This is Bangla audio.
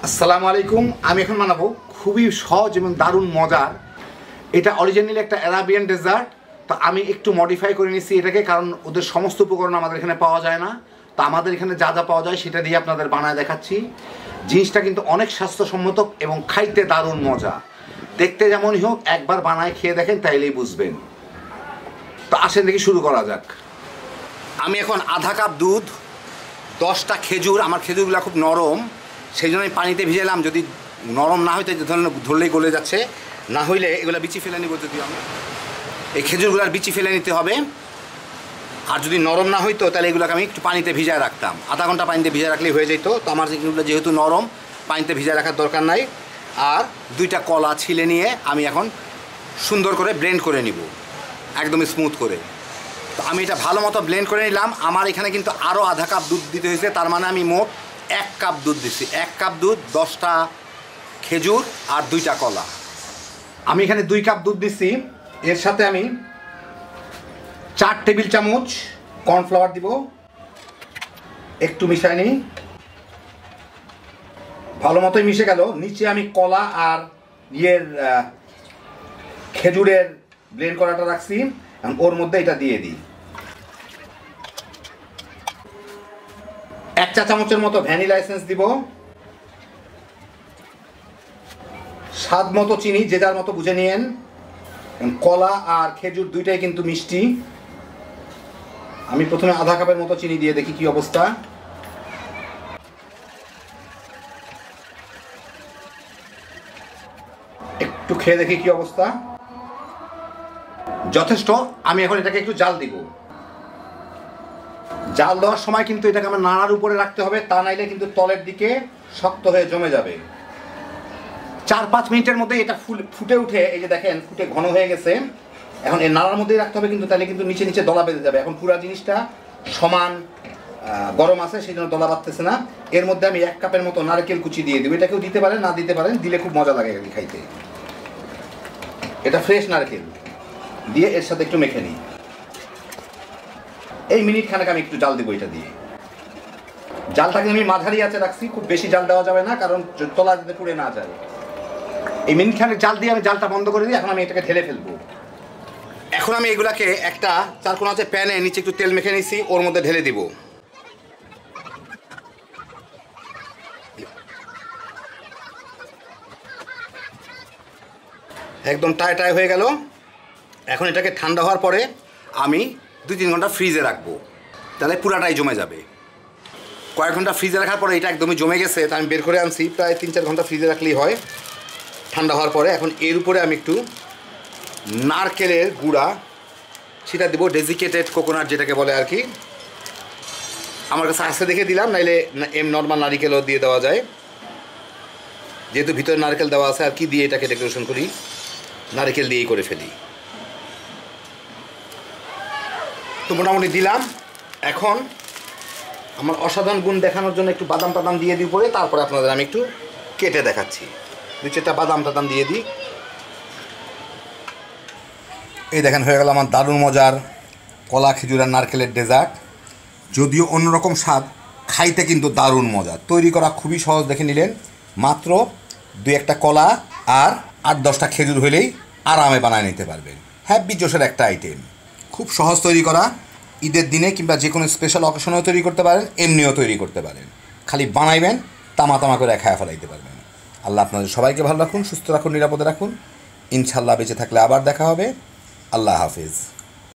আসসালামু আলাইকুম। আমি এখন বানাবো খুবই সহজ এবং দারুণ মজার। এটা অরিজিনালি একটা অ্যারাবিয়ান ডেজার্ট, তো আমি একটু মডিফাই করে নিচ্ছি এটাকে, কারণ ওদের সমস্ত উপকরণ আমাদের এখানে পাওয়া যায় না। তো আমাদের এখানে যা যা পাওয়া যায় সেটা দিয়ে আপনাদের বানায় দেখাচ্ছি। জিনিসটা কিন্তু অনেক স্বাস্থ্যসম্মত এবং খাইতে দারুণ মজা। দেখতে যেমনই হোক, একবার বানায় খেয়ে দেখেন, তাইলেই বুঝবেন। তো আসেন দেখি শুরু করা যাক। আমি এখন আধা কাপ দুধ, 10টা খেজুর, আমার খেজুরগুলো খুব নরম, সেই জন্য আমি পানিতে ভিজালাম। যদি নরম না হইতে ধরলেই গলে যাচ্ছে, না হইলে এগুলো বিচি ফেলে নিব। যদি আমি এই খেজুরগুলার বিচি ফেলে নিতে হবে। আর যদি নরম না হইতো তাহলে এগুলোকে আমি একটু পানিতে ভিজায় রাখতাম, আধা ঘন্টা পানিতে ভিজায় রাখলেই হয়ে যেত। তো আমার এগুলো যেহেতু নরম, পানিতে ভিজায় রাখার দরকার নাই। আর 2টা কলা ছিলে নিয়ে আমি এখন সুন্দর করে ব্লেন্ড করে নিব, একদমই স্মুথ করে। তো আমি এটা ভালো মতো ব্লেন্ড করে নিলাম। আমার এখানে কিন্তু আরও আধা কাপ দুধ দিতে হয়েছে, তার মানে আমি মোট 1 কাপ দুধ দিচ্ছি। 1 কাপ দুধ, 10টা খেজুর আর 2টা কলা। আমি এখানে 2 কাপ দুধ দিচ্ছি। এর সাথে আমি 4 টেবিল চামচ কর্নফ্লাওয়ার দিব। একটু মিশাই নিই, ভালো মতোই মিশে গেল। নিচে আমি কলা আর খেজুরের ব্লেন্ড করাটা রাখছি, ওর মধ্যে এটা দিয়ে দিই। 1 চা চামচের মতো ভ্যানিলা এসেন্স দিব। স্বাদ মতো চিনি, যে যার মতো বুঝে নিয়েন। কলা আর খেজুর দুইটাই কিন্তু মিষ্টি। আমি প্রথমে আধা কাপের মতো চিনি দিয়ে দেখি কি অবস্থা। একটু খেয়ে দেখি কি অবস্থা। যথেষ্ট। আমি এখন এটাকে একটু জাল দিব। জাল দেওয়ার সময় কিন্তু এটাকে আমার নাড়ার উপরে রাখতে হবে, তা নাইলে কিন্তু তলের দিকে শক্ত হয়ে জমে যাবে। 4-5 মিনিটের মধ্যে এটা ফুটে উঠে, এই যে দেখেন ফুটে ঘন হয়ে গেছে। এখন এই নাড়ার মধ্যেই রাখতে হবে, কিন্তু তাহলে কিন্তু নিচে নিচে দলা বেঁধে যাবে। এখন পুরো জিনিসটা সমান গরম আছে, সেই জন্য দলা বাঁধতেছে না। এর মধ্যে আমি 1 কাপের মতো নারকেল কুচি দিয়ে দেবো। এটাকেও দিতে পারেন, না দিতে পারেন, দিলে খুব মজা লাগে খাইতে। এটা ফ্রেশ নারকেল দিয়ে এর সাথে একটু মেখে নিই। এই মিনিট খানেক আমি একটু জাল দেবো এটা দিয়ে। জালটাকে আমি মাঝারি আঁচে রাখছি, খুব বেশি জাল দেওয়া যাবে না, কারণ তলা যাতে পুড়ে না যায়। এই মিনিট খানেক জাল দিয়ে আমি জালটা বন্ধ করে দিই। এখন আমি এটাকে ঢেলে ফেলবো। এখন আমি এগুলাকে একটা 4 প্যানে নিচে একটু তেল মেখে নিয়েছি, ওর মধ্যে ঢেলে দিব। একদম টাই টাই হয়ে গেল। এখন এটাকে ঠান্ডা হওয়ার পরে আমি 2-3 ঘন্টা ফ্রিজে রাখবো, তাহলে পুরাটাই জমে যাবে। কয়েক ঘন্টা ফ্রিজে রাখার পরে এটা একদমই জমে গেছে, তা আমি বের করে আনছি। প্রায় 3-4 ঘন্টা ফ্রিজে রাখলেই হয় ঠান্ডা হওয়ার পরে। এখন এর উপরে আমি একটু নারকেলের গুঁড়া সেটা দেবো, ডেজিকেটেড কোকোনাট যেটাকে বলে আর কি। আমার কাছে আস্তে দেখে দিলাম, নাইলে নর্মাল নারিকেলও দিয়ে দেওয়া যায়। যেহেতু ভিতরে নারকেল দেওয়া আছে, আর কি দিয়ে এটাকে ডেকোরেশন করি, নারকেল দিয়েই করে ফেলি। তো মোটামুটি দিলাম। এখন আমার অসাধারণ গুণ দেখানোর জন্য একটু বাদাম টাদাম দিয়ে দিই পরে, তারপরে আপনাদের আমি একটু কেটে দেখাচ্ছি। 2-4টা বাদাম টাদাম দিয়ে দিই। এই দেখেন হয়ে গেল আমার দারুণ মজার কলা খেজুর আর নারকেলের ডেজার্ট। যদিও অন্যরকম স্বাদ, খাইতে কিন্তু দারুণ মজা। তৈরি করা খুবই সহজ, দেখে নিলেন। মাত্র 2-1টা কলা আর 8-10টা খেজুর হলেই আরামে বানায় নিতে পারবেন। হ্যাপি জোশের একটা আইটেম, খুব সহজ তৈরি করা। ঈদের দিনে কিংবা যে কোনো স্পেশাল অকেশনেও তৈরি করতে পারেন, এমনিও তৈরি করতে পারেন। খালি বানাইবেন, তামা তামা করে খায়া ফেলাইতে পারবেন। আল্লাহ আপনাদের সবাইকে ভালো রাখুন, সুস্থ রাখুন, নিরাপদে রাখুন। ইনশাল্লাহ বেঁচে থাকলে আবার দেখা হবে। আল্লাহ হাফিজ।